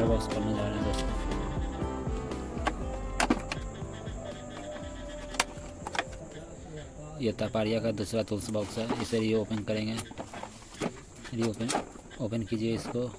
दूसरा बॉक्स खोलने जा रहे हैं दोस्तों। ये तापारिया का दूसरा टूल्स बॉक्स है, इसे री ओपन करेंगे। ओपन कीजिए इसको।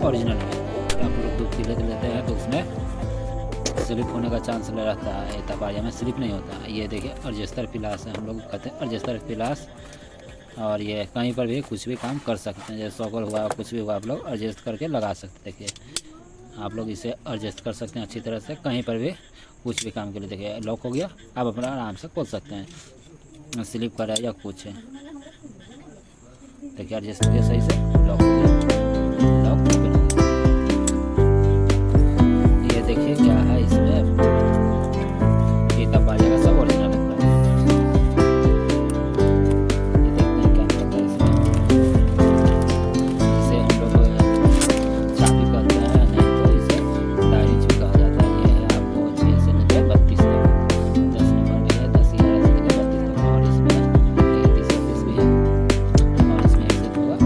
ओरिजिनल में आप लोग दूध पी लेते हैं तो उसमें स्लिप होने का चांस रहता है। तपारिया में स्लिप नहीं होता। ये देखिए अर्जेस्टर पिलास है, हम लोग कहते हैं अर्जेस्टर पिलास। और ये कहीं पर भी कुछ भी काम कर सकते हैं, जैसे सॉकर हुआ कुछ भी हुआ आप लोग एडजस्ट करके लगा सकते हैं। देखिए आप लोग इसे एडजस्ट कर सकते हैं अच्छी तरह से, कहीं पर भी कुछ भी काम के लिए। देखिए लॉक हो गया, आप अपना आराम से खोल सकते हैं, स्लिप कर रहा है या कुछ है। देखिए एडजस्ट किया सही से, लॉक हो गया, लॉक ओपन हो गया। ये देखिए क्या है इसमें, ये तपारिया का सब ओरिजिनल है। ये देखते हैं क्या करता है इसमें। इसे हम लोग चाबी कहते हैं, नहीं तो इसे डायरी भी कहा जाता है। ये है आपको 6 से लेकर 32 तक, 10 नंबर में है 10 11 से लेकर 32 तक। और इसमें 30 भी है, और इसमें ऐसे होगा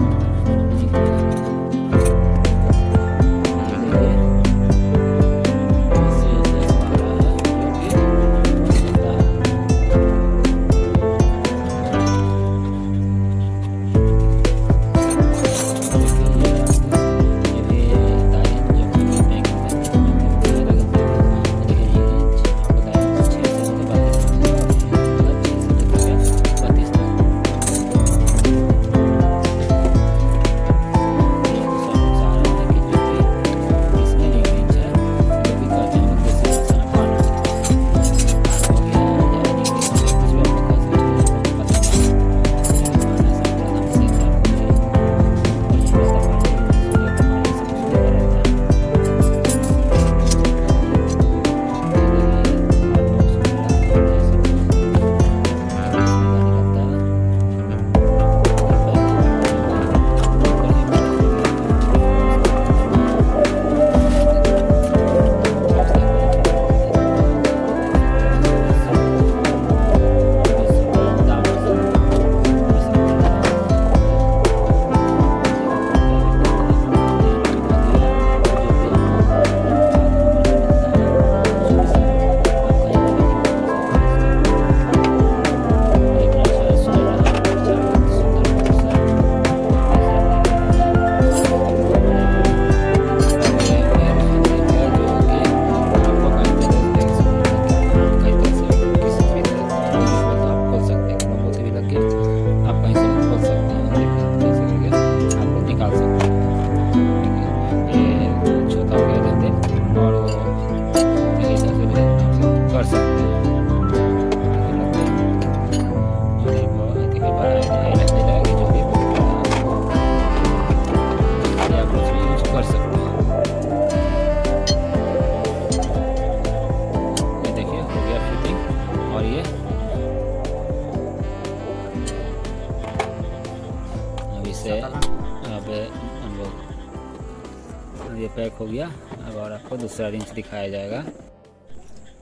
ये पैक हो गया। अब और आपको दूसरा रिंच दिखाया जाएगा।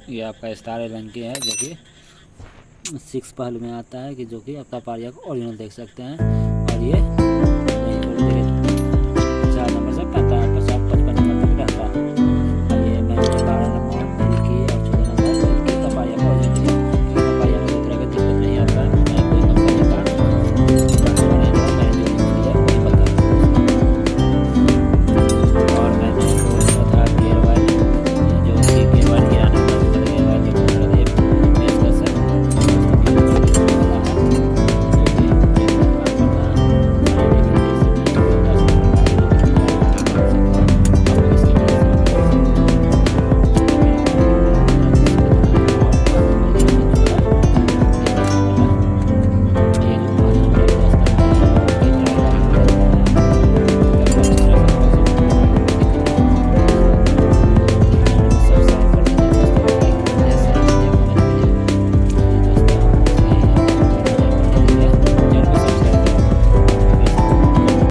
ये आपका स्टार एलन की है जो कि 6 पहल में आता है, कि जो कि आप तापारिया को ओरिजिनल देख सकते हैं। और ये